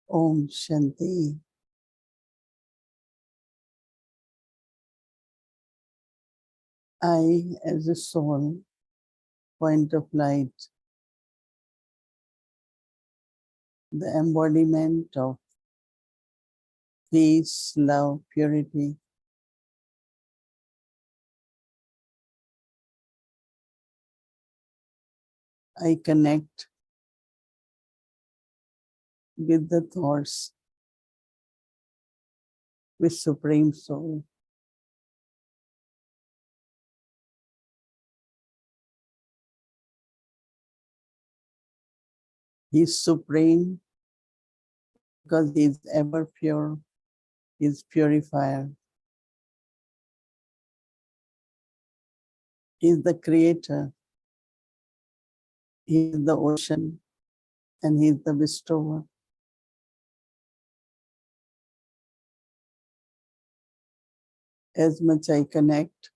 Om Shanti. I, as a soul, point of light, the embodiment of peace, love, purity, I connect with the thoughts with Supreme Soul. He is supreme because he is ever pure, he is purifier. He is the creator, he is the ocean, and he is the bestower. As much I connect,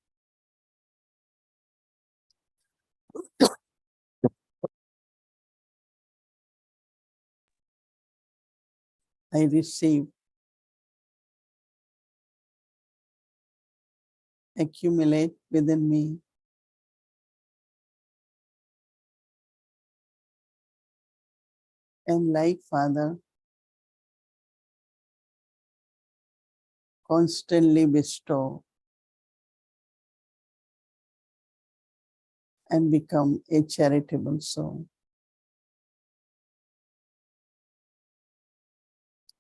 I receive, accumulate within me. And like Father, constantly bestow and become a charitable soul.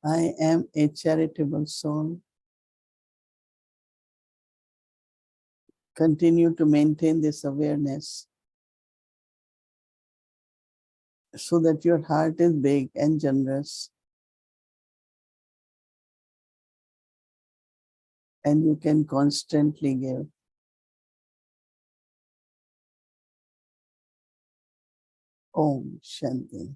I am a charitable soul. Continue to maintain this awareness so that your heart is big and generous and you can constantly give. Om Shanti.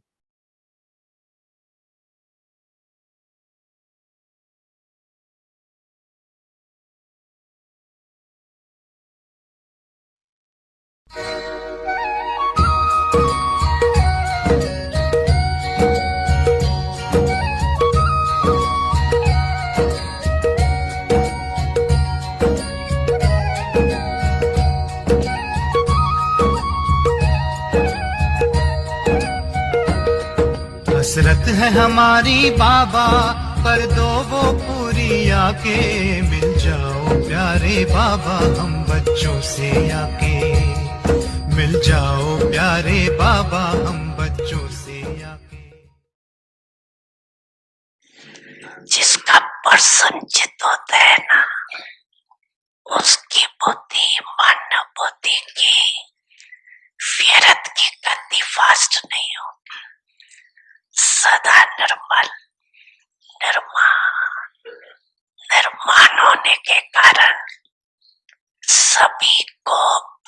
हसरत है हमारी बाबा कर दो वो पूरी आके मिल जाओ प्यारे बाबा हम बच्चों से आके मिल जाओ प्यारे बाबा हम बच्चों से आके जिसका पर्सन चित होता है ना उसकी बुद्धि मन बुद्धि की व्यर्थ की गति फास्ट नहीं होगी सदा निर्मल निर्माण होने के कारण सभी को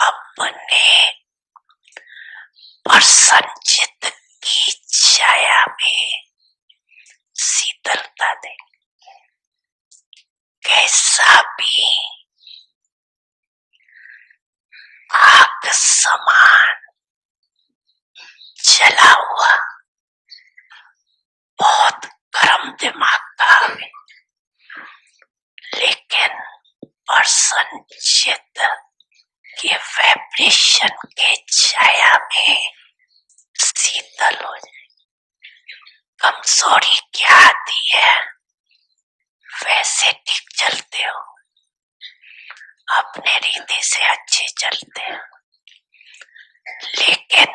अपने प्रसन्नचित्त की छाया में शीतलता दे कैसा भी आग समान जला हुआ बहुत गर्म दिमाग का है लेकिन प्रसन्नचित्त के वाइब्रेशन के छाया में शीतल हो जाए कमजोरी क्या आती है वैसे ठीक चलते हो अपने रीति से अच्छे चलते हो लेकिन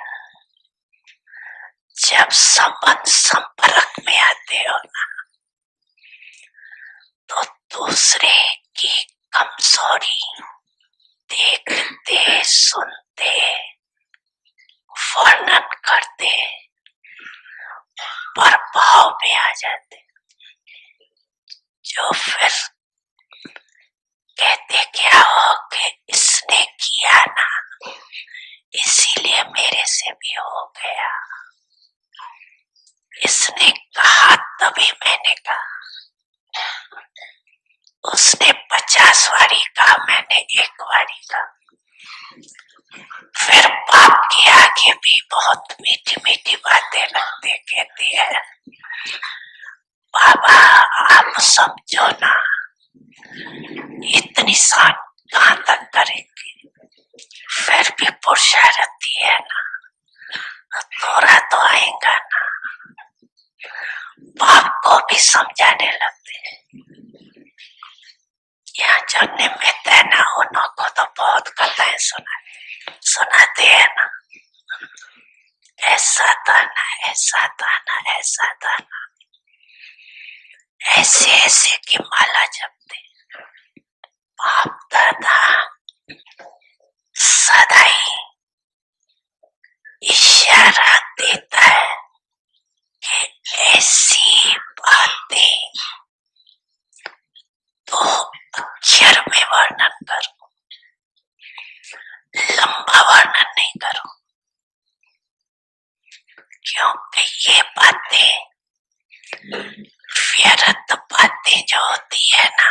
जब संबंध संपर्क में आते हो ना तो दूसरे की कमजोरी देखते सुनते वर्णन करते प्रभाव में आ जाते जो फिर कहते क्या हो कि इसने किया ना इसीलिए मेरे से भी हो गया इसने कहा तभी मैंने कहा उसने 50 बारी कहा मैंने 1 बारी कहा फिर बाप के आगे भी बहुत मीठी मीठी बातें लगते कहती है बाबा आप समझो ना, इतनी सान कहाँ तक करेंगे, फिर भी पुरुषा रहती है ना, थोड़ा तो आएगा ना। बाप को भी समझाने लगते हैं। यहाँ जो निमित्त है ना, उनको तो बहुत कथाएं सुनाते हैं ना, ऐसा था ना, ऐसा था ना, ऐसा था ना, ऐसे ऐसे की माला जपते। बाप दादा सदा ही इशारा देता है कि ऐसी बातें तो अक्षर में वर्णन करो, लंबा वर्णन नहीं करो, क्योंकि ये बातें व्यर्थ बातें जो होती है ना,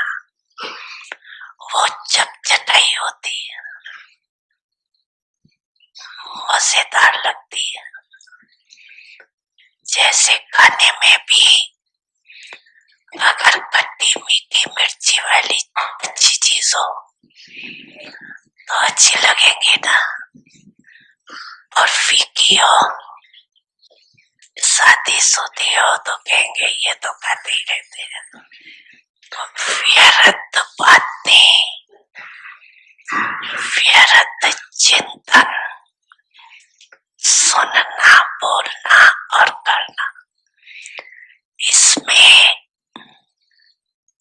वो चटचटाई होती है, मजेदार लगती है। जैसे खाने में भी अगर खट्टी मीठी मिर्ची वाली अच्छी चीज हो तो अच्छी लगेगी ना, और फीकी हो, शादी शुदी हो तो कहेंगे ये तो खाते ही रहते हैं। तो व्यर्थ बातें, व्यर्थ चिंतन, सुनना, बोलना और करना, इसमें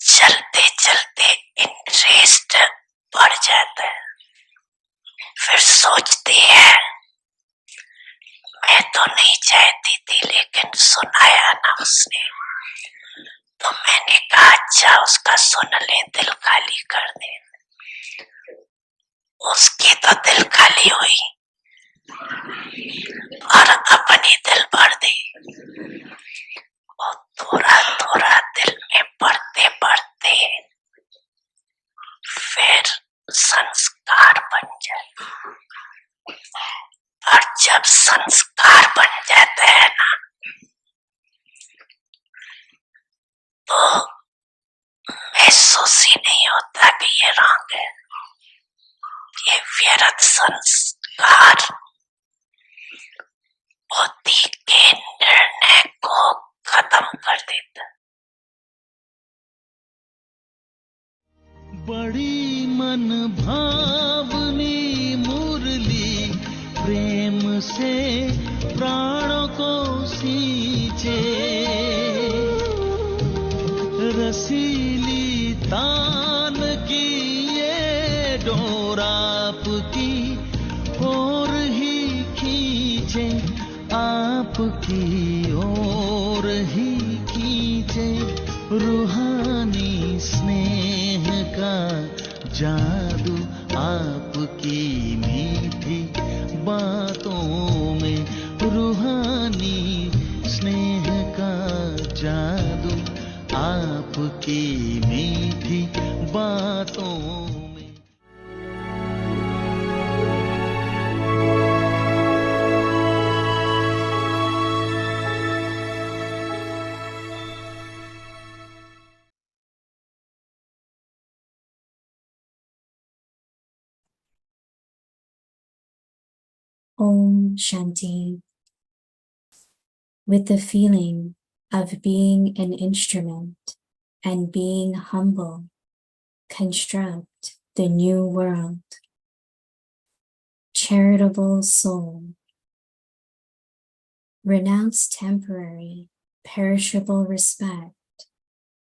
चलते चलते इंटरेस्ट बढ़ जाता है। फिर सोचते हैं मैं तो नहीं चाहती थी, लेकिन सुनाया ना उसने, तो मैंने कहा अच्छा उसका सुन ले, दिल खाली कर दे। उसकी तो दिल खाली हुई और अपनी दिल भर दी, और थोड़ा थोड़ा दिल में बढ़ते बढ़ते फिर संस्कार बन जाए। और जब संस्कार बन जाता है ना, तो महसूस ही नहीं होता कि ये रंग है। ये व्यर्थ संस्कार बुद्धि के निर्णय को खत्म कर देता। बड़ी मन भावनी मुरली प्रेम से प्राणों को सींचे, रसीली तान की ये डोर आपकी ओर ही खींचे, आपकी ओर ही खींचे, रूहानी स्नेह का जादू आपकी मीठी बातों में, रूहानी स्नेह का जादू आपकी मीठी बातों में। Om Shanti. With the feeling of being an instrument and being humble, construct the new world. Charitable soul. Renounce temporary, perishable respect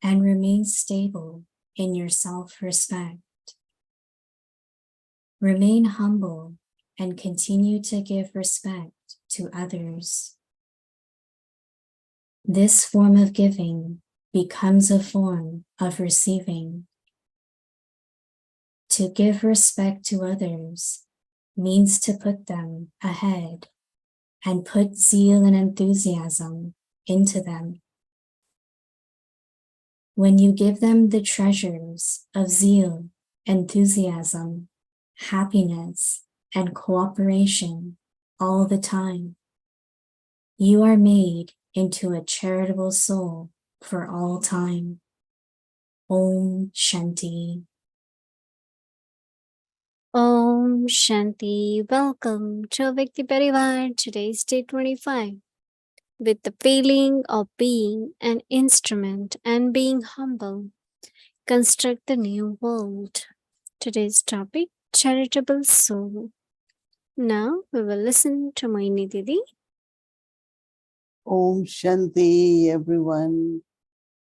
and remain stable in your self-respect. Remain humble and continue to give respect to others. This form of giving becomes a form of receiving. To give respect to others means to put them ahead and put zeal and enthusiasm into them. When you give them the treasures of zeal, enthusiasm, happiness, and cooperation all the time, you are made into a charitable soul for all time. Om Shanti. Om Shanti. Welcome to Vyakti Parivar. Today's day 25. With the feeling of being an instrument and being humble, construct the new world. Today's topic, charitable soul. Now we will listen to Mohini Didi. Om Shanti, everyone.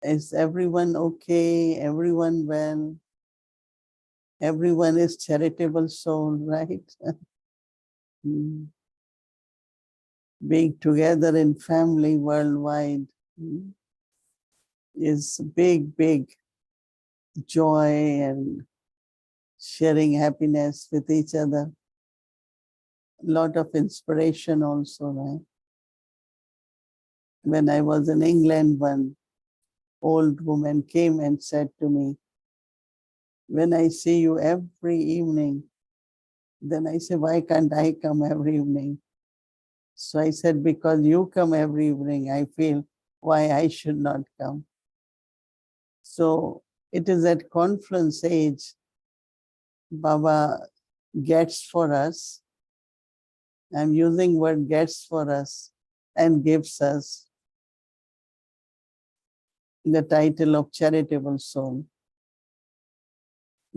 Is everyone okay? Everyone well? Everyone is charitable soul, right? Being together in family worldwide is big, big joy and sharing happiness with each other. A lot of inspiration also, right? When I was in England, one old woman came and said to me, when I see you every evening, then I say, why can't I come every evening? So I said, because you come every evening, I feel why I should not come. So it is at confluence age, Baba gets for us. I'm using word gets for us and gives us the title of charitable soul.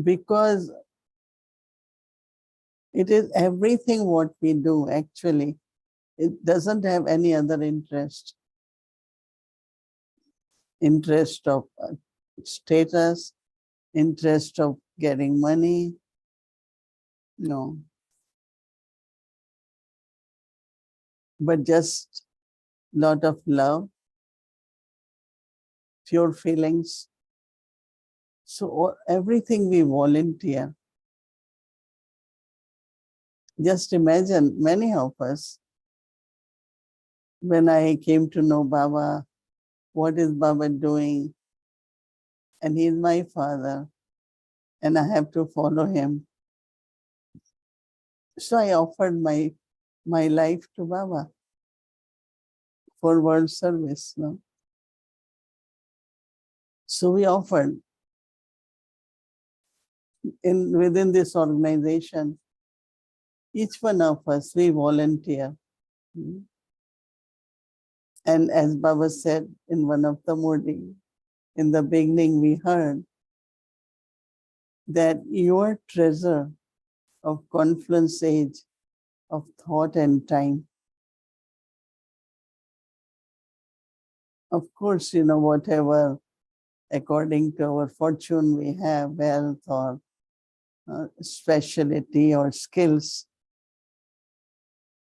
Because it is everything what we do actually. It doesn't have any other interest. Interest of status, interest of getting money. No. But just lot of love, pure feelings. So everything we volunteer. Just imagine many of us, when I came to know Baba, what is Baba doing? And he is my father, and I have to follow him. So I offered my life to Baba for world service. No? So we offered within this organization, each one of us, we volunteer. And as Baba said in one of the Modi, in the beginning we heard that your treasure of confluence age of thought and time. Of course, whatever according to our fortune we have, wealth or specialty or skills,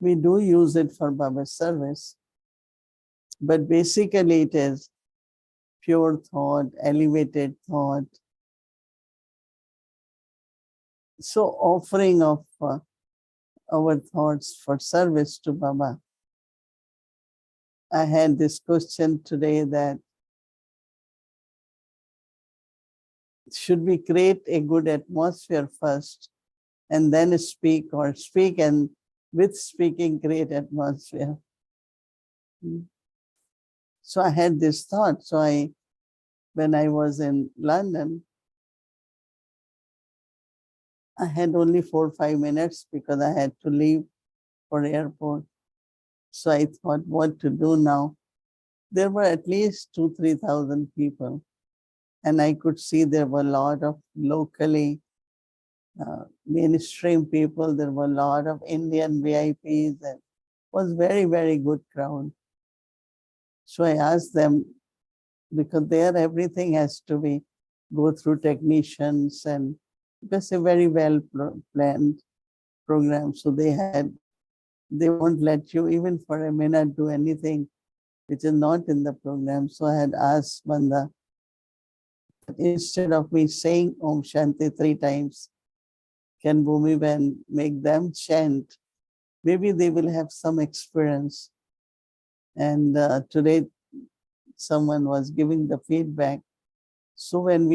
we do use it for Baba's service. But basically it is pure thought, elevated thought. So offering of our thoughts for service to Baba. I had this question today that should we create a good atmosphere first and then speak, or speak and with speaking create atmosphere? So I had this thought. So when I was in London, I had only 4 or 5 minutes because I had to leave for airport. So I thought what to do now. There were at least 2,000-3,000 people. And I could see there were a lot of locally mainstream people. There were a lot of Indian VIPs, and was very, very good crowd. So I asked them, because there everything has to go through technicians, and it's a very well planned program. So they won't let you even for a minute do anything which is not in the program. So I had asked Banda, instead of me saying Om Shanti 3 times, can Bhumi Ben make them chant? Maybe they will have some experience. And today someone was giving the feedback. So when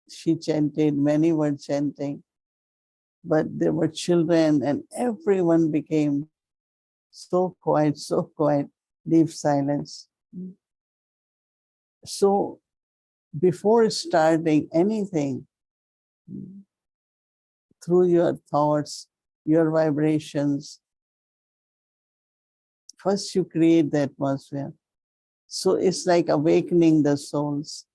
she chanted, many were chanting, but there were children and everyone became so quiet, deep silence. So before starting anything, through your thoughts, your vibrations, first you create the atmosphere. So it's like awakening the souls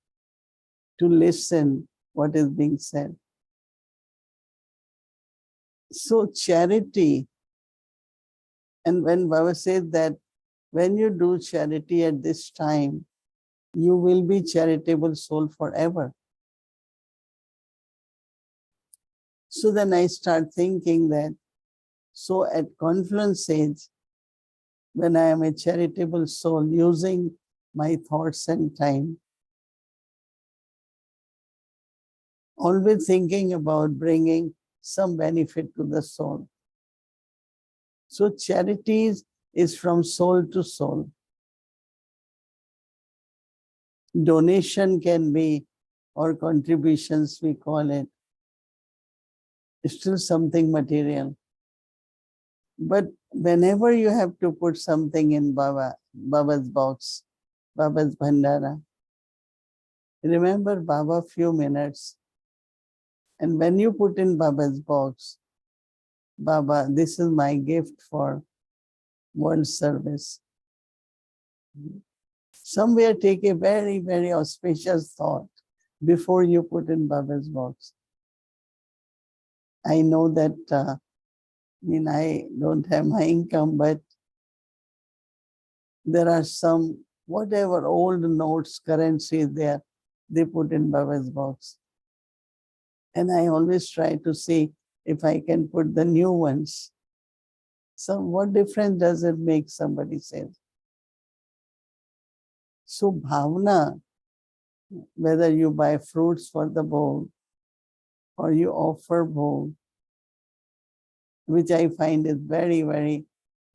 to listen what is being said. So charity, and when Baba said that when you do charity at this time, you will be charitable soul forever. So then I start thinking that, so at confluence age, when I am a charitable soul using my thoughts and time, always thinking about bringing some benefit to the soul. So charity is from soul to soul. Donation can be, or contributions we call it, still something material. But whenever you have to put something in Baba's box, Baba's Bhandara, remember Baba few minutes. And when you put in Baba's box, Baba, this is my gift for world service. Somewhere take a very, very auspicious thought before you put in Baba's box. I know that, I don't have my income, but there are some, whatever old notes, currency there, they put in Baba's box. And I always try to see if I can put the new ones. So what difference does it make, somebody says. So bhavna, whether you buy fruits for the bowl or you offer bowl, which I find is very, very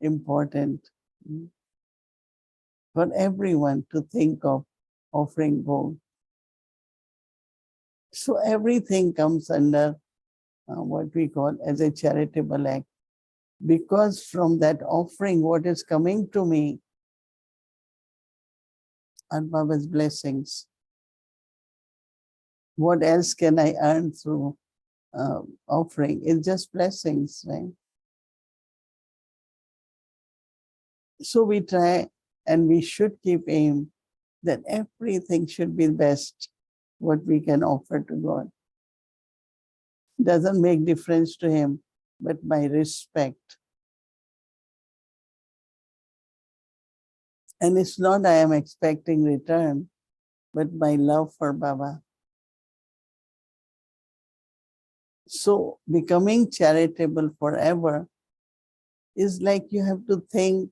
important for everyone to think of offering bowl. So everything comes under what we call as a charitable act. Because from that offering, what is coming to me are Baba's blessings. What else can I earn through offering? It's just blessings, right? So we try and we should keep aim that everything should be best what we can offer to God. Doesn't make difference to him, but my respect. And it's not I am expecting return, but my love for Baba. So becoming charitable forever is like you have to think,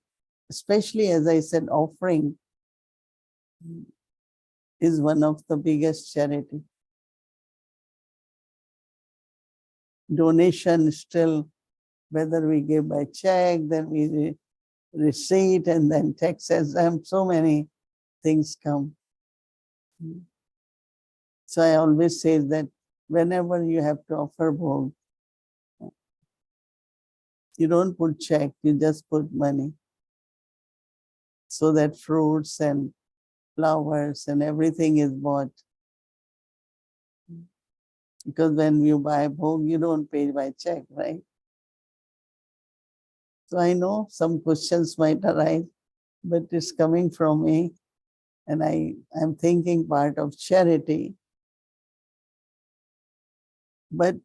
especially as I said, offering is one of the biggest charity. Donation still, whether we give by check, then we receipt, and then tax exempt, so many things come. So I always say that whenever you have to offer bhog, you don't put check, you just put money. So that fruits and flowers and everything is bought. Because when you buy bhog, you don't pay by check, right? So I know some questions might arise, but it's coming from me. And I'm thinking part of charity. But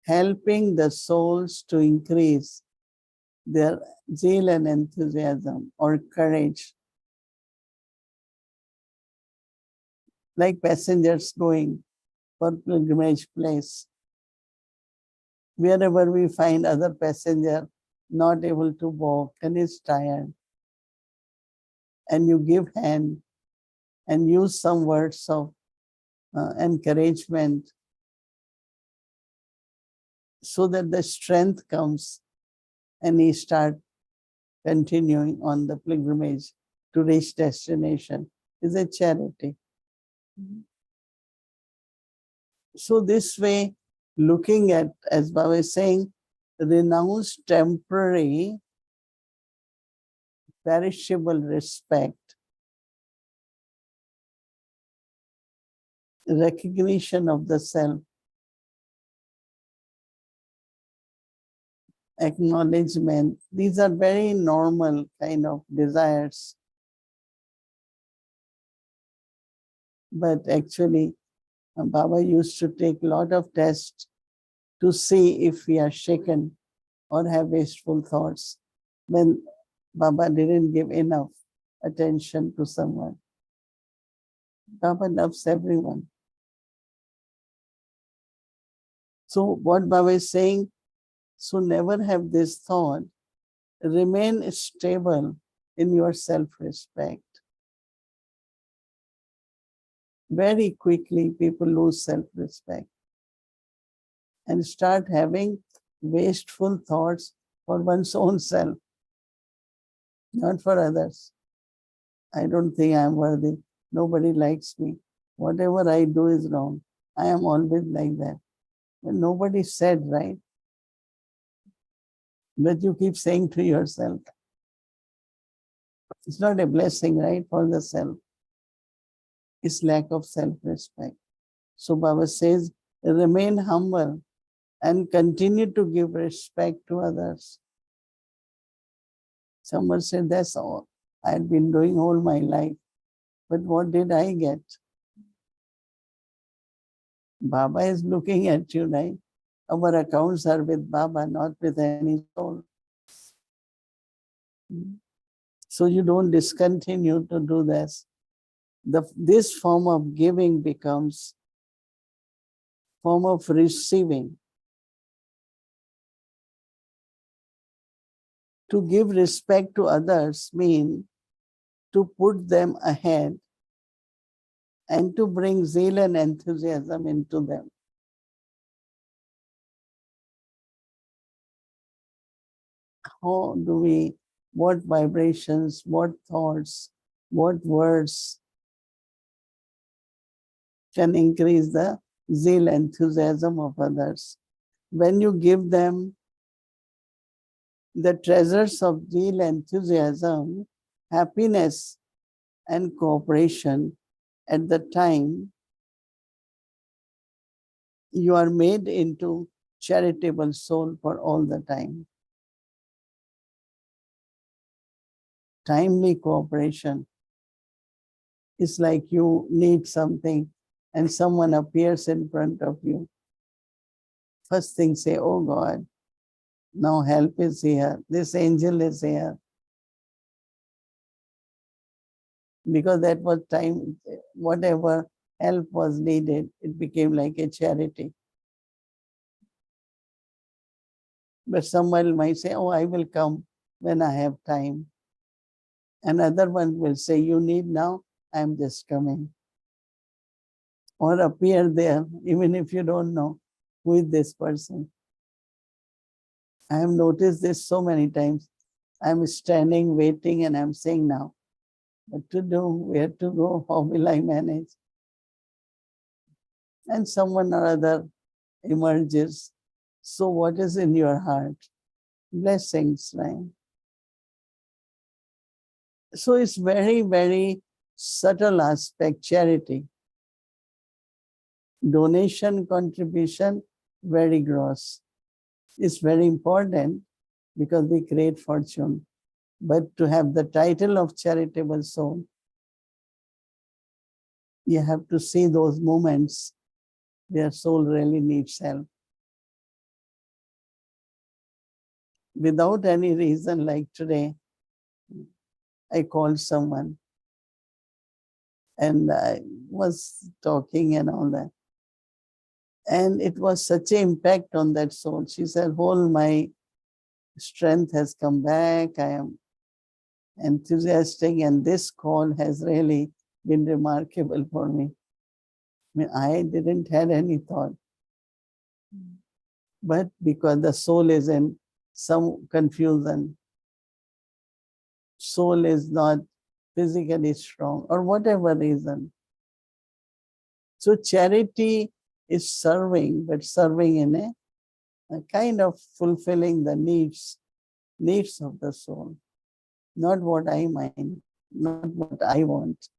helping the souls to increase their zeal and enthusiasm or courage. Like passengers going for pilgrimage place. Wherever we find other passenger not able to walk and is tired, and you give hand and use some words of encouragement so that the strength comes and he start continuing on the pilgrimage to reach destination is a charity. So this way, looking at, as Baba is saying, renounce temporary, perishable respect recognition of the self, acknowledgement. These are very normal kind of desires. But actually, Baba used to take a lot of tests to see if we are shaken or have wasteful thoughts when Baba didn't give enough attention to someone. Baba loves everyone. So what Baba is saying, so never have this thought, remain stable in your self-respect. Very quickly people lose self-respect and start having wasteful thoughts for one's own self, not for others. I don't think I am worthy. Nobody likes me. Whatever I do is wrong. I am always like that. But nobody said, right? But you keep saying to yourself. It's not a blessing, right, for the self. It's lack of self-respect. So Baba says, remain humble and continue to give respect to others. Someone said, that's all I had been doing all my life. But what did I get? Baba is looking at you, right? Our accounts are with Baba, not with any soul. So you don't discontinue to do this. This form of giving becomes form of receiving. To give respect to others means to put them ahead and to bring zeal and enthusiasm into them. How do we, what vibrations, what thoughts, what words can increase the zeal, enthusiasm of others? When you give them the treasures of zeal, enthusiasm, happiness, and cooperation, at the time you are made into charitable soul for all the time. Timely cooperation is like you need something and someone appears in front of you. First thing say, oh God, now help is here. This angel is here. Because that was time, whatever help was needed, it became like a charity. But someone might say, oh, I will come when I have time. Another one will say, you need now, I'm just coming. Or appear there, even if you don't know who is this person. I have noticed this so many times. I'm standing, waiting, and I'm saying now, what to do, where to go, how will I manage? And someone or other emerges. So what is in your heart? Blessings, right? So it's very, very subtle aspect, charity. Donation, contribution, very gross. It's very important because we create fortune. But to have the title of charitable soul, you have to see those moments where soul really needs help. Without any reason, like today, I called someone and I was talking and all that. And it was such an impact on that soul. She said, whole my strength has come back. I am enthusiastic and this call has really been remarkable for me. I mean, I didn't have any thought. But because the soul is in some confusion, soul is not physically strong or whatever reason. So charity is serving, but serving in a kind of fulfilling the needs of the soul, not what I mind, not what I want.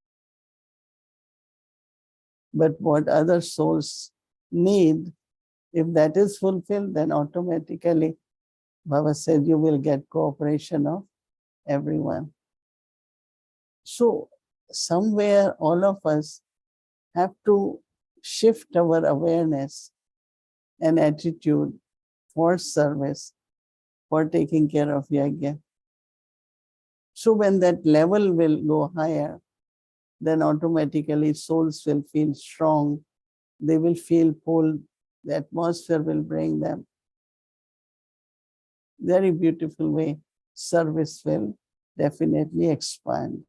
But what other souls need, if that is fulfilled, then automatically Baba said you will get cooperation of everyone. So somewhere all of us have to shift our awareness and attitude for service, for taking care of yajna. So when that level will go higher, then automatically souls will feel strong. They will feel pulled. The atmosphere will bring them. Very beautiful way. Service will definitely expand.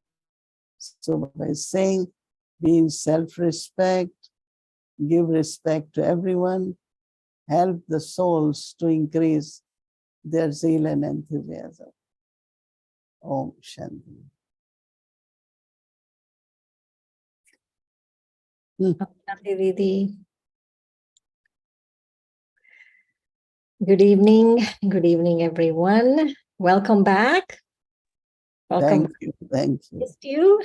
So by saying, be in self-respect, give respect to everyone, help the souls to increase their zeal and enthusiasm. Om Shanti. Shanti Didi. Good evening, everyone. Welcome back. Welcome. Thank you. Thank you. Missed you.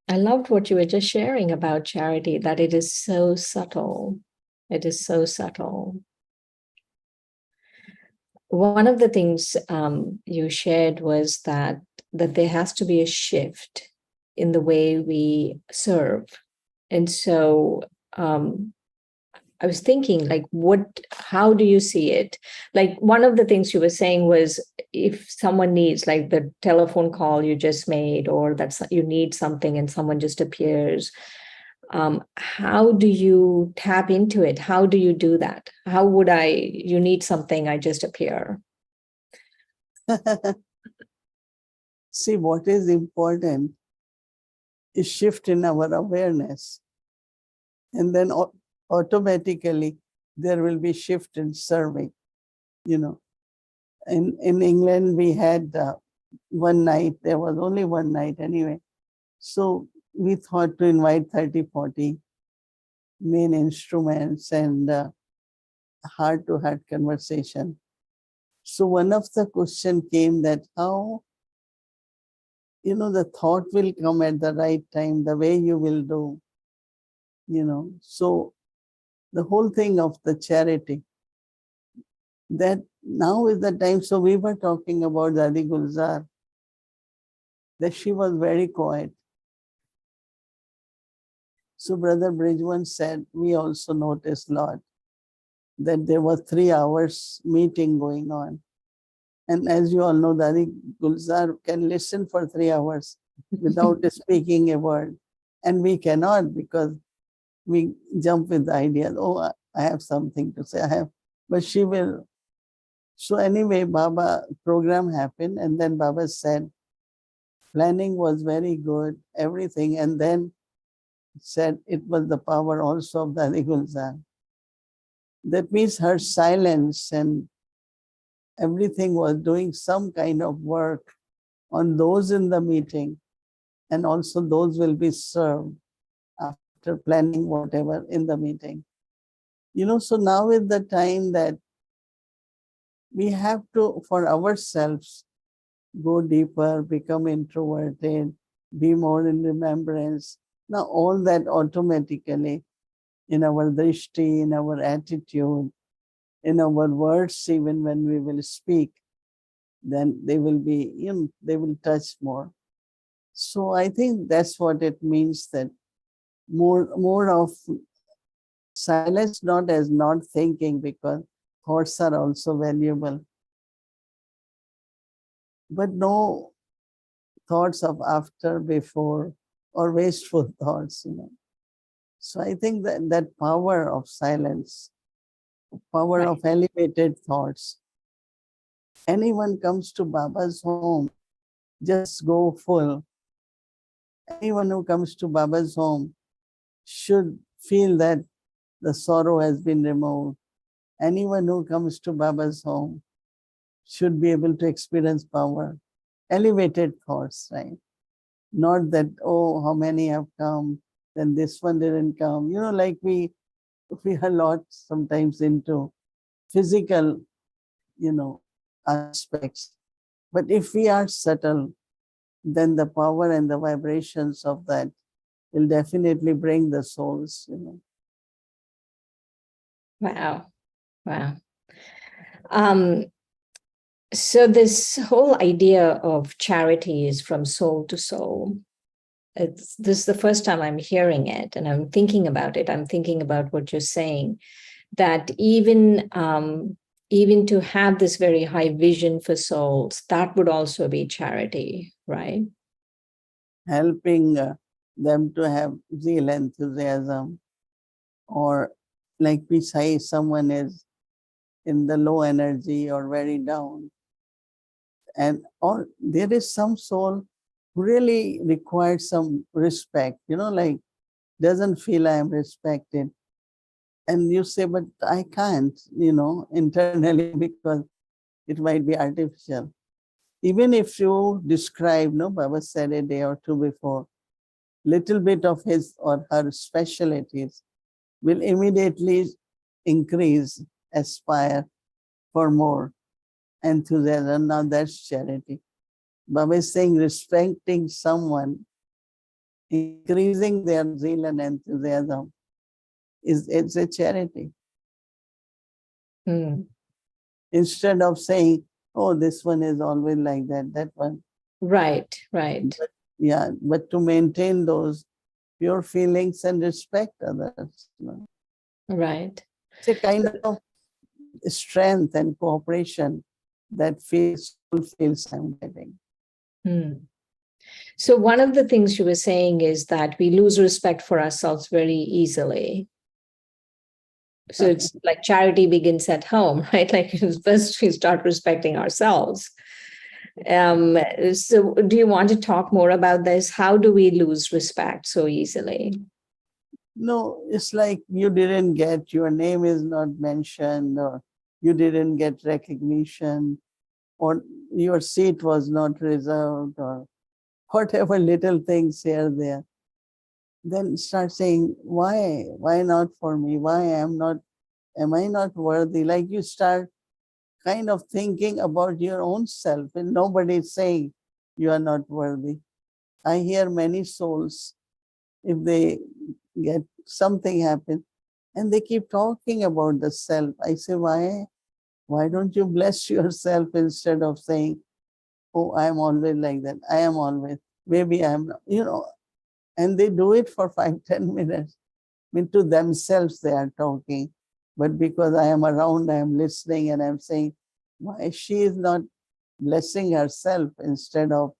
I loved what you were just sharing about charity, that it is so subtle. It is so subtle. One of the things you shared was that there has to be a shift in the way we serve. And so I was thinking, like, how do you see it? Like, one of the things you were saying was, if someone needs, like the telephone call you just made, or that you need something and someone just appears, how do you tap into it? How do you do that? How would you need something, I just appear? See, what is important is shift in our awareness. And then automatically there will be shift in serving. You know, in England, we had one night, there was only one night anyway. So we thought to invite 30, 40 main instruments and heart-to-heart conversation. So one of the question came that how, the thought will come at the right time, the way you will do, So the whole thing of the charity, that now is the time. So we were talking about Dadi Gulzar, that she was very quiet. So Brother Bridgewan said, we also noticed a lot that there was 3 hours meeting going on. And as you all know, Dadi Gulzar can listen for 3 hours without speaking a word. And we cannot, because we jump with the idea, oh, I have something to say, but she will. So anyway, Baba program happened, and then Baba said, planning was very good, everything, and then said it was the power also of Dadi Gulzar. That means her silence and everything was doing some kind of work on those in the meeting, and also those will be served after planning whatever in the meeting. So now is the time that we have to, for ourselves, go deeper, become introverted, be more in remembrance. Now all that automatically in our drishti, in our attitude, in our words, even when we will speak, then they will be, they will touch more. So I think that's what it means, that more of silence, not as not thinking, because thoughts are also valuable, but no thoughts of after, before, or wasteful thoughts, So I think that power of silence, power of elevated thoughts. Anyone comes to Baba's home, just go full. Anyone who comes to Baba's home should feel that the sorrow has been removed. Anyone who comes to Baba's home should be able to experience power. Elevated thoughts, right? Not that, oh, how many have come, then this one didn't come. Like we are a lot sometimes into physical, aspects. But if we are subtle, then the power and the vibrations of that will definitely bring the souls, Wow. Wow. So this whole idea of charity is from soul to soul. This is the first time I'm hearing it, and I'm thinking about it. I'm thinking about what you're saying, that even to have this very high vision for souls, that would also be charity, right? Helping them to have zeal, enthusiasm, or like we say, someone is in the low energy or very down, or there is some soul who really requires some respect, like doesn't feel I am respected. And you say, but I can't, internally, because it might be artificial. Even if you describe, Baba said a day or two before, little bit of his or her specialties will immediately increase, aspire for more enthusiasm. Now that's charity. Baba is saying respecting someone, increasing their zeal and enthusiasm, it's a charity. Hmm. Instead of saying, oh, this one is always like that, that one. Right. Yeah, but to maintain those pure feelings and respect others. Right. It's a kind of strength and cooperation that feels I'm getting. Hmm. So one of the things you were saying is that we lose respect for ourselves very easily. So it's like charity begins at home, right? Like first we start respecting ourselves. So do you want to talk more about this? How do we lose respect so easily? No, it's like you didn't get, your name is not mentioned, or you didn't get recognition, or your seat was not reserved, or whatever little things here, there. Then start saying, why? Why not for me? Why am I not worthy? Like you start kind of thinking about your own self, and nobody is saying you are not worthy. I hear many souls, if they get something happen, and they keep talking about the self. I say, why? Why don't you bless yourself instead of saying, oh, I'm always like that. I am always. Maybe I'm not, and they do it for 5-10 minutes. I mean, to themselves they are talking. But because I am around, I am listening, and I'm saying, why she is not blessing herself instead of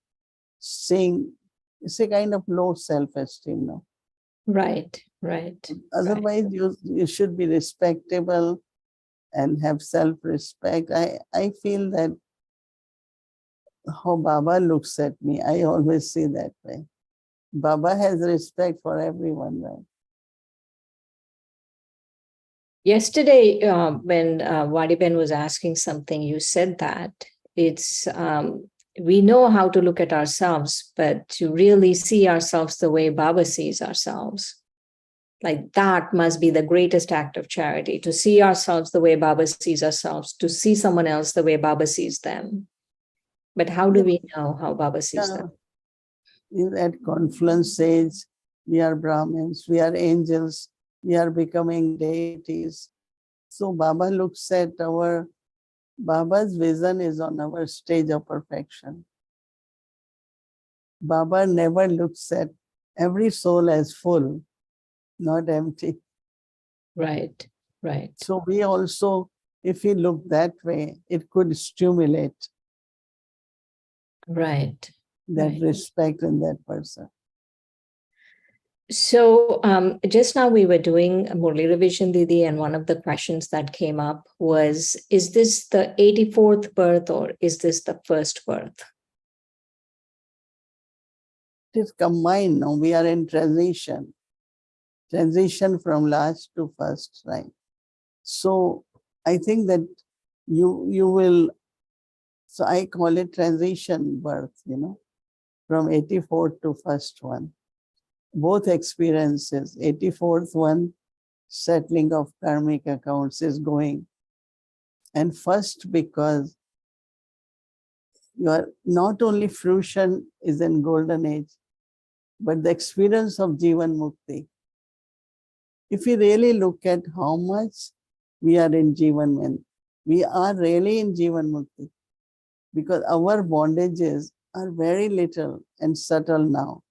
saying, it's a kind of low self-esteem now. Right. Otherwise, you should be respectable and have self-respect. I feel that how Baba looks at me, I always see that way. Baba has respect for everyone, right? Yesterday, when Vadiben was asking something, you said that it's we know how to look at ourselves, but to really see ourselves the way Baba sees ourselves, like that must be the greatest act of charity, to see ourselves the way Baba sees ourselves, to see someone else the way Baba sees them. But how do we know how Baba sees them? At confluence stage, we are Brahmins, we are angels, we are becoming deities. So Baba looks at Baba's vision is on our stage of perfection. Baba never looks at every soul as full, not empty. Right. So we also, if we look that way, it could stimulate Right. that respect in that person. So just now we were doing Murli revision, Didi, and one of the questions that came up was, is this the 84th birth or is this the first birth? It is combined now. We are in transition from last to first, right? So I think that you will, so I call it transition birth, from 84th to first one. Both experiences, 84th one, settling of karmic accounts is going. And first, because You are not only fruition is in golden age, but the experience of Jivan Mukti. If we really look at how much we are in Jivan Mukti, we are really in Jivan Mukti because our bondages are very little and subtle now.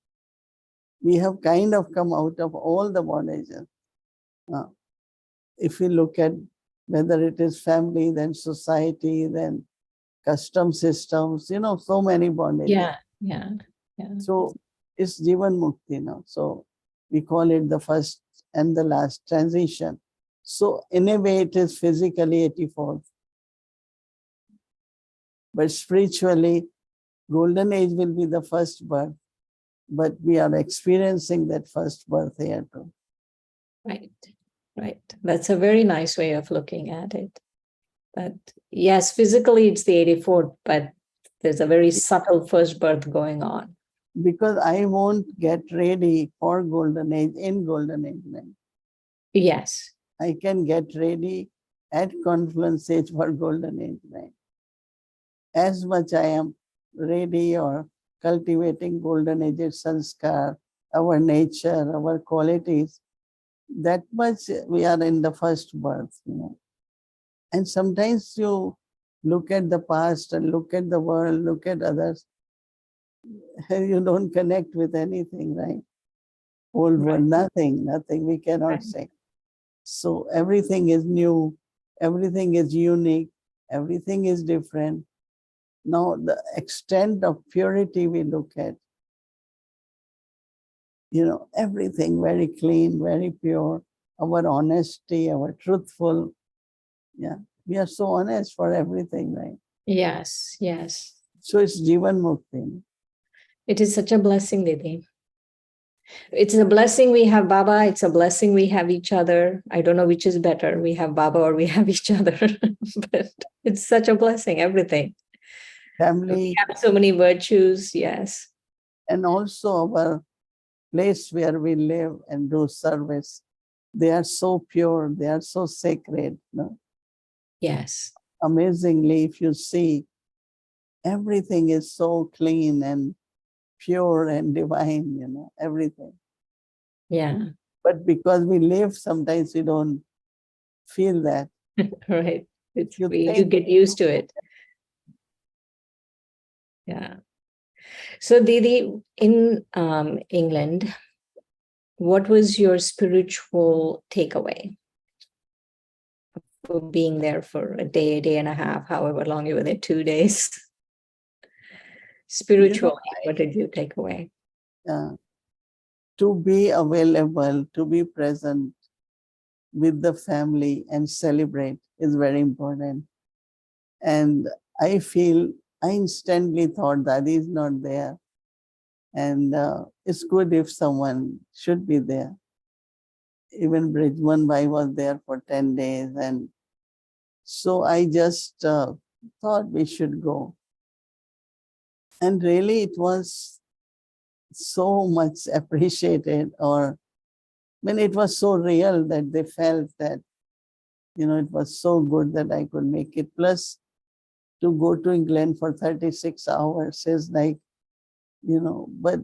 We have kind of come out of all the bondages. If we look at whether it is family, then society, then custom systems, so many bondages. Yeah. So it's Jivan Mukti now. So we call it the first and the last transition. So in a way it is physically 84th. But spiritually, golden age will be the first birth. But we are experiencing that first birth here too. Right. That's a very nice way of looking at it. But yes, physically it's the 84th, but there's a very subtle first birth going on. Because I won't get ready for golden age in golden age. Yes. I can get ready at confluence age for golden age. Right? As much I am ready or cultivating golden age sanskar, our nature, our qualities, that much we are in the first birth. And sometimes you look at the past and look at the world, look at others, you don't connect with anything, right? Old world, nothing, we cannot say. So everything is new, everything is unique, everything is different. Now the extent of purity we look at, everything very clean, very pure, our honesty, our truthful. Yeah, we are so honest for everything, right? Yes. So it's Jivan Mukti. It is such a blessing, Didi. It's a blessing we have Baba. It's a blessing we have each other. I don't know which is better. We have Baba or we have each other. But it's such a blessing, everything. Family. We have so many virtues, yes. And also our place where we live and do service. They are so pure. They are so sacred. No? Yes. Amazingly, if you see, everything is so clean and pure and divine, everything. Yeah. But because we live, sometimes we don't feel that. Right. You think, get used to it. Yeah. So Didi, in England, what was your spiritual takeaway for being there for a day and a half, however long you were there, 2 days? Spiritually, what did you take away? To be available, to be present with the family and celebrate is very important. And I instantly thought that is not there. And it's good if someone should be there. Even Bridgman Bhai was there for 10 days. And so I just thought we should go. And really it was so much appreciated, it was so real that they felt that, it was so good that I could make it. Plus, to go to England for 36 hours is like, but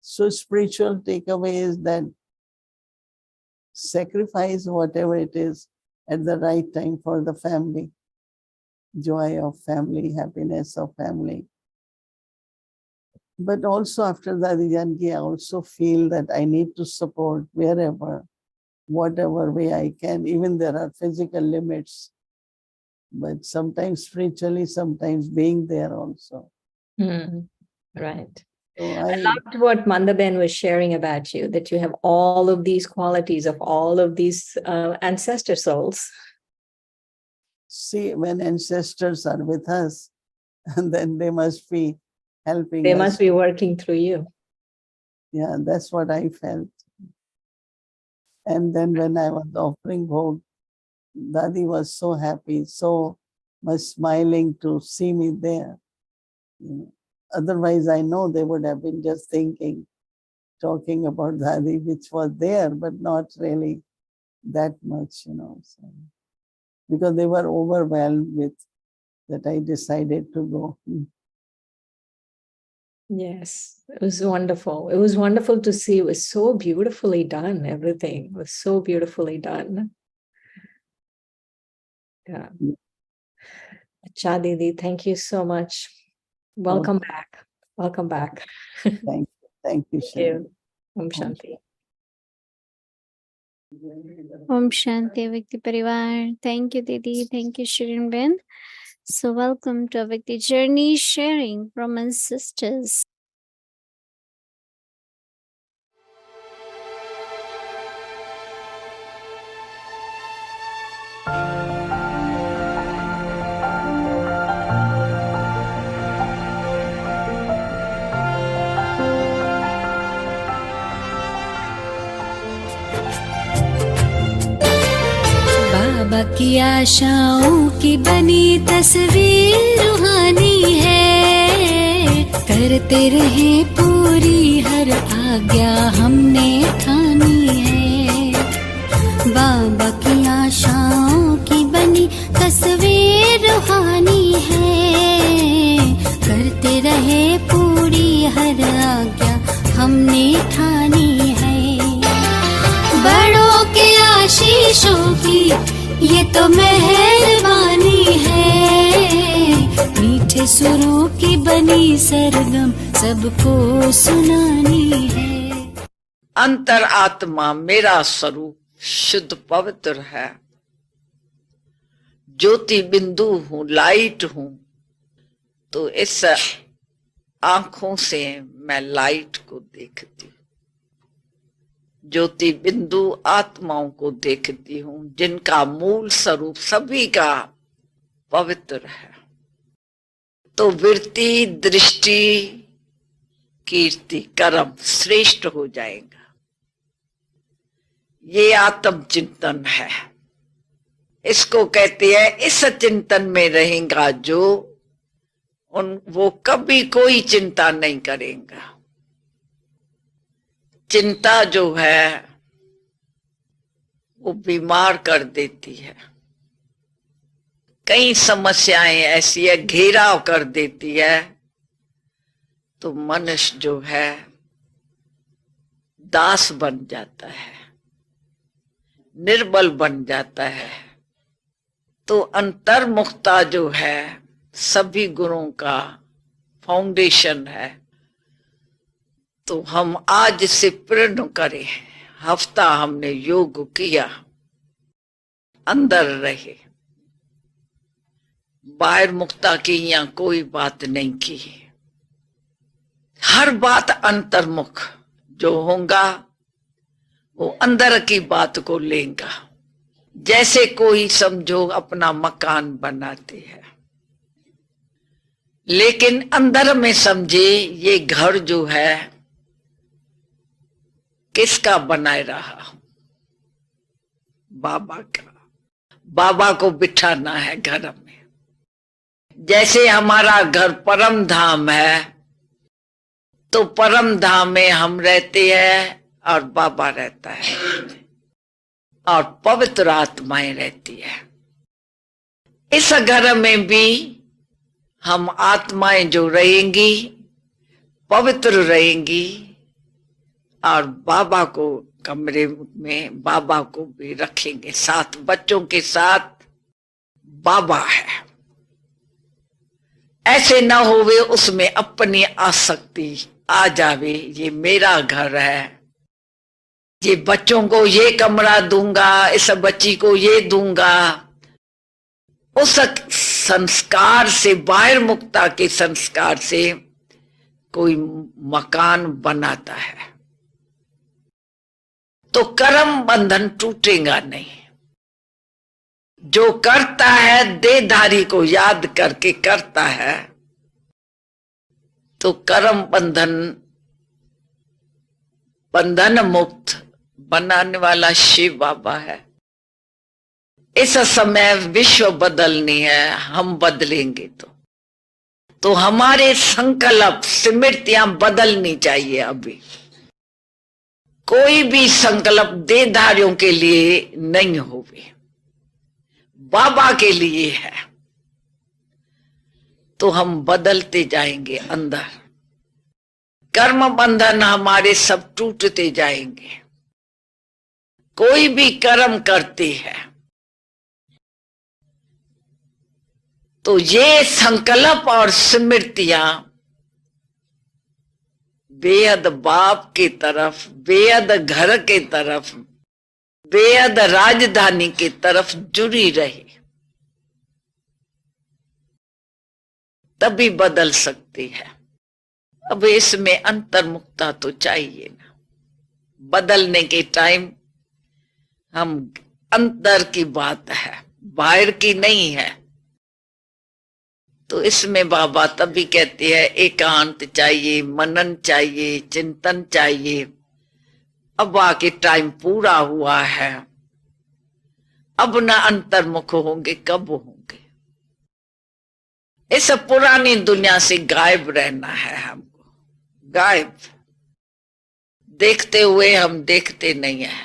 so spiritual takeaway is that sacrifice whatever it is at the right time for the family, joy of family, happiness of family. But also after Dadi Janki, I also feel that I need to support wherever, whatever way I can. Even there are physical limits, but sometimes spiritually, sometimes being there also. Right. So I loved what Mandaben was sharing about you, that you have all of these qualities of all of these ancestor souls. See, when ancestors are with us, and then they must be helping They us. must be working through you. Yeah, that's what I felt. And then when I was offering bhog, Dadi was so happy, so much smiling to see me there. Otherwise, I know they would have been just talking about Dadi, which was there, but not really that much, So, because they were overwhelmed with that I decided to go. Yes, it was wonderful. It was wonderful to see. It was so beautifully done. Everything was so beautifully done. Yeah. Acha Didi, thank you so much. Welcome back. Welcome back. Thank Thank you, Shri. you. Om Shanti. Om Shanti Vikti Parivar. Thank you, Didi. Thank you, Shirin Ben. So welcome to Vikti Journey sharing from our sisters. बाबा की आशाओं की बनी तस्वीर रूहानी है, करते रहे पूरी हर आज्ञा हमने ठानी है। बाबा की आशाओं की बनी तस्वीर रूहानी है, करते रहे पूरी हर आज्ञा हमने ठानी है। बड़ों के आशीषों की ये तो मेहरबानी है, मीठे सुरों की बनी सरगम सबको सुनानी है। अंतर आत्मा मेरा स्वरूप शुद्ध पवित्र है, ज्योति बिंदु हूँ, लाइट हूँ। तो इस आंखों से मैं लाइट को देखती हूँ, ज्योति बिंदु आत्माओं को देखती हूँ, जिनका मूल स्वरूप सभी का पवित्र है। तो वृत्ति, दृष्टि, कीर्ति, कर्म श्रेष्ठ हो जाएगा। ये आत्म चिंतन है। इसको कहते हैं, इस चिंतन में रहेगा जो वो कभी कोई चिंता नहीं करेगा। चिंता जो है वो बीमार कर देती है, कई समस्याएं ऐसी है घेराव कर देती है। तो मनुष्य जो है दास बन जाता है, निर्बल बन जाता है। तो अंतर्मुखता जो है सभी गुणों का फाउंडेशन है। तो हम आज से प्रण करें, हफ्ता हमने योग किया, अंदर रहे, बाहर मुक्ता की या कोई बात नहीं की। हर बात अंतर्मुख जो होगा वो अंदर की बात को लेगा। जैसे कोई समझो अपना मकान बनाते हैं, लेकिन अंदर में समझे ये घर जो है किसका बनाए रहा, बाबा का। बाबा को बिठाना है घर में। जैसे हमारा घर परम धाम है, तो परम धाम में हम रहते हैं और बाबा रहता है और पवित्र आत्माएं रहती है। इस घर में भी हम आत्माएं जो रहेंगी पवित्र रहेंगी, और बाबा को कमरे में बाबा को भी रखेंगे साथ, बच्चों के साथ बाबा है। ऐसे ना होवे उसमें अपनी आसक्ति आ जावे, ये मेरा घर है, ये बच्चों को ये कमरा दूंगा, इस बच्ची को ये दूंगा। उस संस्कार से, बाहर मुक्ता के संस्कार से कोई मकान बनाता है तो कर्म बंधन टूटेगा नहीं। जो करता है देहधारी को याद करके करता है, तो कर्म बंधन मुक्त बनाने वाला शिव बाबा है। इस समय विश्व बदलनी है, हम बदलेंगे तो हमारे संकल्प स्मृतियां बदलनी चाहिए। अभी कोई भी संकल्प देहधारियों के लिए नहीं होवे, बाबा के लिए है। तो हम बदलते जाएंगे अंदर। कर्म बंधन हमारे सब टूटते जाएंगे। कोई भी कर्म करती है तो ये संकल्प और स्मृतियां बेहद बाप की तरफ, बेहद घर की तरफ, बेहद राजधानी की तरफ जुड़ी रही, तभी बदल सकती है। अब इसमें अंतर्मुखता तो चाहिए ना। बदलने के टाइम हम अंदर की बात है, बाहर की नहीं है। तो इसमें बाबा तभी कहते हैं एकांत चाहिए, मनन चाहिए, चिंतन चाहिए। अब आके टाइम पूरा हुआ है, अब ना अंतर्मुख होंगे, कब होंगे? इस पुरानी दुनिया से गायब रहना है हमको, गायब। देखते हुए हम देखते नहीं है,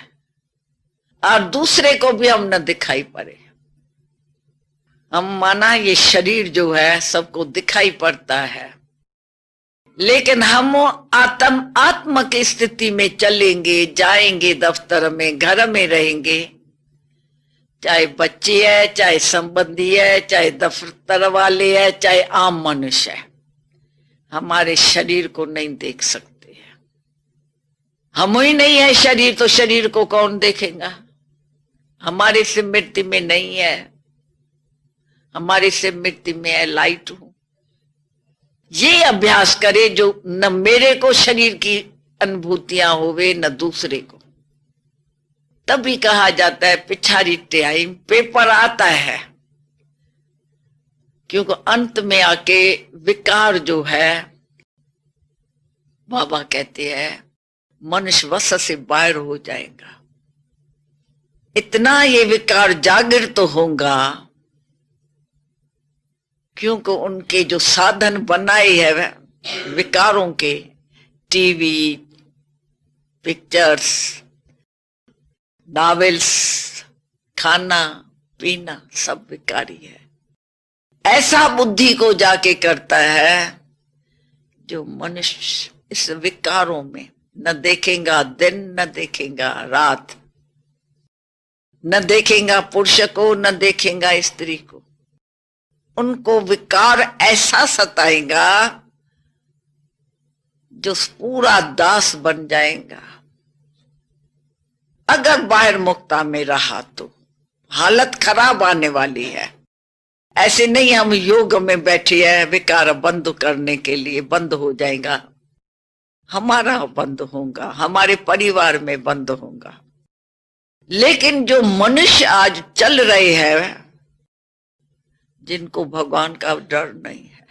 और दूसरे को भी हम न दिखाई पड़े। हम माना ये शरीर जो है सबको दिखाई पड़ता है, लेकिन हम आत्म की स्थिति में चलेंगे, जाएंगे दफ्तर में, घर में रहेंगे, चाहे बच्चे है, चाहे संबंधी है, चाहे दफ्तर वाले है, चाहे आम मनुष्य है, हमारे शरीर को नहीं देख सकते हैं। हम ही नहीं है शरीर, तो शरीर को कौन देखेगा? हमारी स्मृति में नहीं है, हमारी स्मृति में है लाइट हूं। ये अभ्यास करे जो न मेरे को शरीर की अनुभूतियां होवे न दूसरे को। तभी कहा जाता है पिछाड़ी टाइम पेपर आता है, क्योंकि अंत में आके विकार जो है, बाबा कहते हैं मनुष्य वश से बाहर हो जाएगा। इतना ये विकार जागृत तो होगा, क्योंकि उनके जो साधन बनाए हैं विकारों के, टीवी, पिक्चर्स, नॉवेल्स, खाना पीना, सब विकारी है। ऐसा बुद्धि को जाके करता है जो मनुष्य इस विकारों में न देखेगा दिन, न देखेगा रात, न देखेगा पुरुष को, न देखेगा स्त्री को। उनको विकार ऐसा सताएगा जो पूरा दास बन जाएगा। अगर बाहर मुक्ता में रहा तो हालत खराब आने वाली है। ऐसे नहीं हम योग में बैठे हैं विकार बंद करने के लिए, बंद हो जाएगा, हमारा बंद होगा, हमारे परिवार में बंद होगा। लेकिन जो मनुष्य आज चल रहे हैं, जिनको भगवान का डर नहीं है,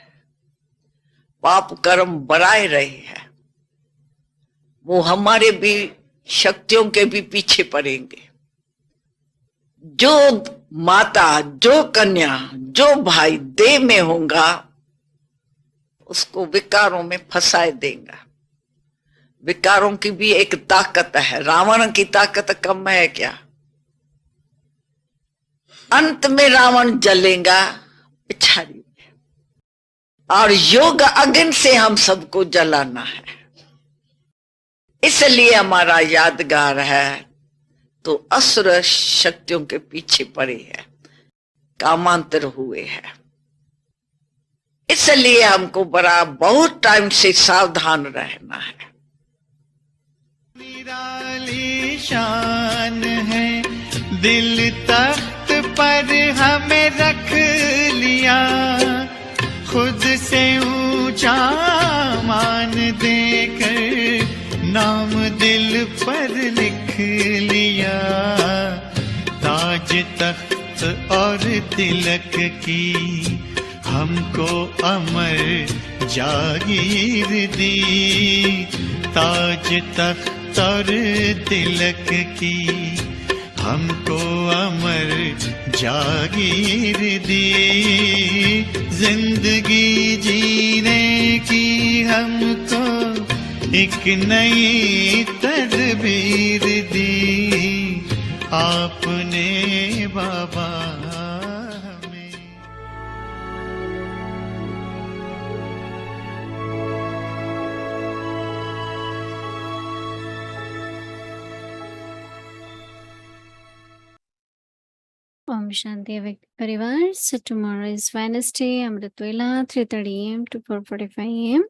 पाप कर्म बढ़ाए रहे हैं, वो हमारे भी शक्तियों के भी पीछे पड़ेंगे। जो माता, जो कन्या, जो भाई देह में होगा, उसको विकारों में फंसाए देगा। विकारों की भी एक ताकत है, रावण की ताकत कम है क्या? अंत में रावण जलेगा पिछाड़ी में, और योग अग्नि से हम सबको जलाना है। इसलिए हमारा यादगार है तो असुर शक्तियों के पीछे पड़े हैं, कामांतर हुए हैं। इसलिए हमको बड़ा बहुत टाइम से सावधान रहना है। निराली शान है, दिल तख्त पर हमें रख लिया, खुद से ऊंचा मान देकर नाम दिल पर लिख लिया। ताज तख्त और तिलक की हमको अमर जागीर दी, ताज तख्त और तिलक की हमको अमर जागीर दी। जिंदगी जीने की हमको एक नई तदबीर दी, आपने बाबा हमें। Shanti Avik Parivar. So tomorrow is Wednesday, Amrit Vela, 3:30 a.m. to 4:45 a.m.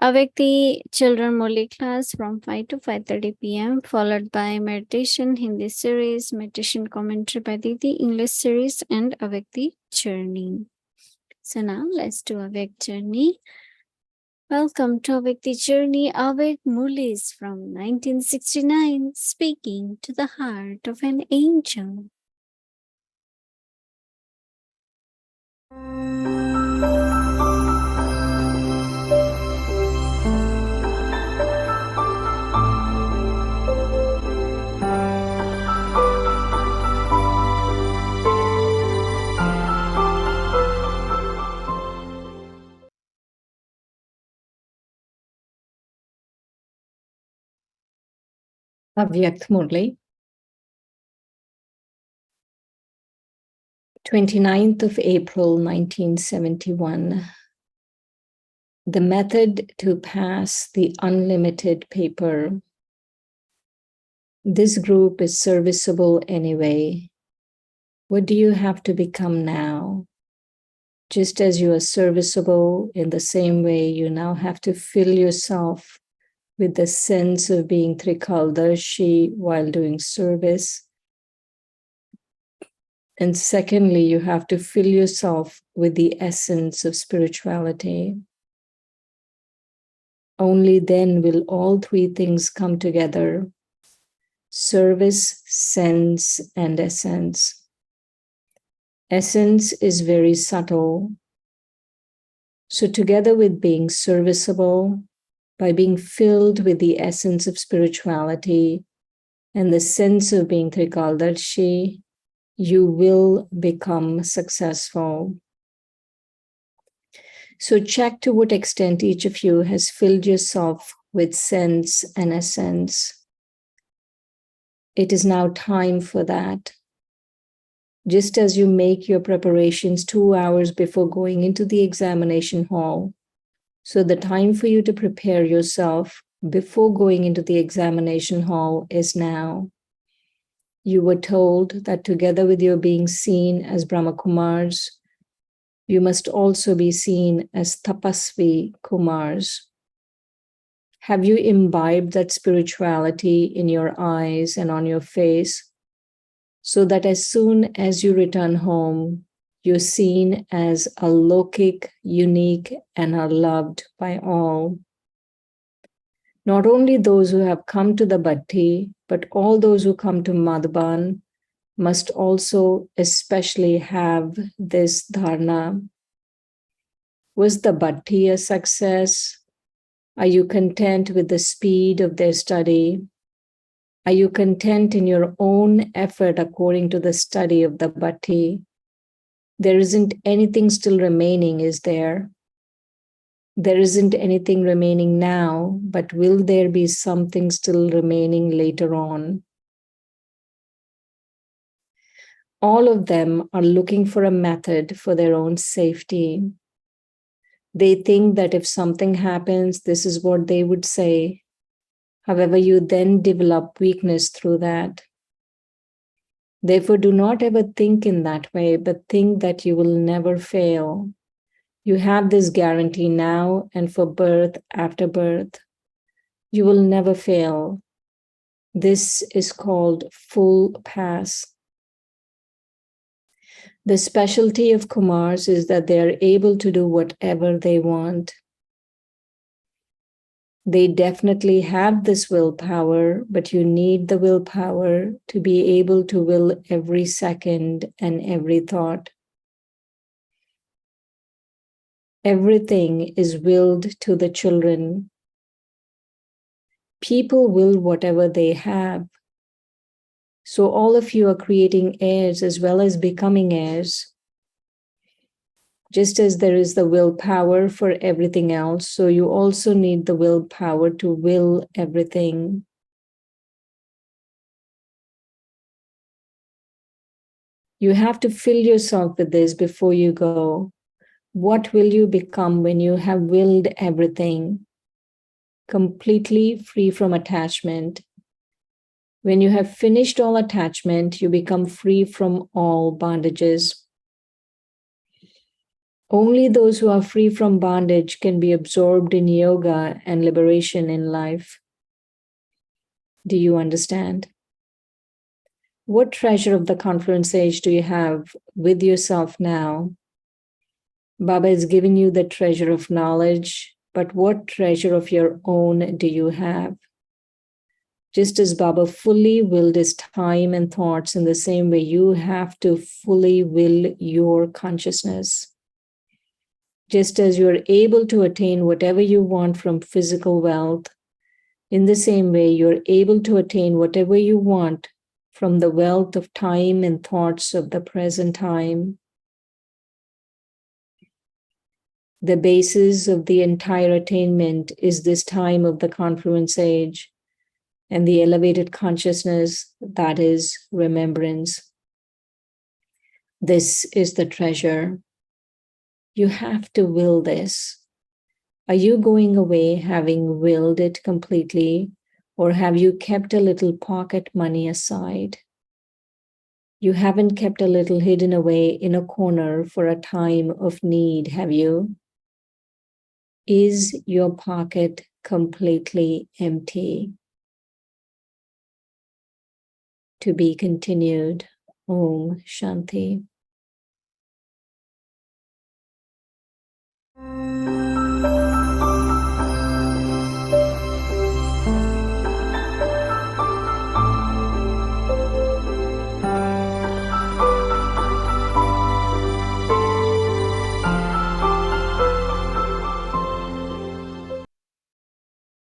Avikti Children Murli class from 5 to 5:30 p.m. followed by meditation Hindi series, meditation commentary by Didi, English series, and Avikti Journey. So now let's do Avik Journey. Welcome to Avikti Journey. Avik Murlis from 1969, speaking to the heart of an angel. Avyakt Murli, 29th of April, 1971. The method to pass the unlimited paper. This group is serviceable anyway. What do you have to become now? Just as you are serviceable, in the same way, you now have to fill yourself with the sense of being Trikaldarshi while doing service. And secondly, you have to fill yourself with the essence of spirituality. Only then will all three things come together: service, sense, and essence. Essence is very subtle. So together with being serviceable, by being filled with the essence of spirituality and the sense of being Trikaldarshi, you will become successful. So check to what extent each of you has filled yourself with sense and essence. It is now time for that. Just as you make your preparations 2 hours before going into the examination hall, so the time for you to prepare yourself before going into the examination hall is now. You were told that together with your being seen as Brahma Kumars, you must also be seen as Tapasvi Kumars. Have you imbibed that spirituality in your eyes and on your face, so that as soon as you return home, you're seen as a Lokik, unique, and are loved by all? Not only those who have come to the Bhatti, but all those who come to Madhban must also especially have this dharana. Was the Bhatti a success? Are you content with the speed of their study? Are you content in your own effort according to the study of the Bhatti? There isn't anything still remaining, is there? There isn't anything remaining now, but will there be something still remaining later on? All of them are looking for a method for their own safety. They think that if something happens, this is what they would say. However, you then develop weakness through that. Therefore, do not ever think in that way, but think that you will never fail. You have this guarantee now and for birth after birth. You will never fail. This is called full pass. The specialty of Kumars is that they are able to do whatever they want. They definitely have this willpower, but you need the willpower to be able to will every second and every thought. Everything is willed to the children. People will whatever they have. So all of you are creating heirs as well as becoming heirs. Just as there is the willpower for everything else, so you also need the willpower to will everything. You have to fill yourself with this before you go. What will you become when you have willed everything? Completely free from attachment. When you have finished all attachment, you become free from all bondages. Only those who are free from bondage can be absorbed in yoga and liberation in life. Do you understand? What treasure of the confluence age do you have with yourself now? Baba is giving you the treasure of knowledge, but what treasure of your own do you have? Just as Baba fully willed his time and thoughts, in the same way you have to fully will your consciousness. Just as you are able to attain whatever you want from physical wealth, in the same way you're able to attain whatever you want from the wealth of time and thoughts of the present time. The basis of the entire attainment is this time of the confluence age and the elevated consciousness that is remembrance. This is the treasure. You have to will this. Are you going away having willed it completely, or have you kept a little pocket money aside? You haven't kept a little hidden away in a corner for a time of need, have you? Is your pocket completely empty? To be continued. Om Shanti.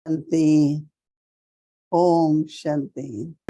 Shanti. Om Shanti.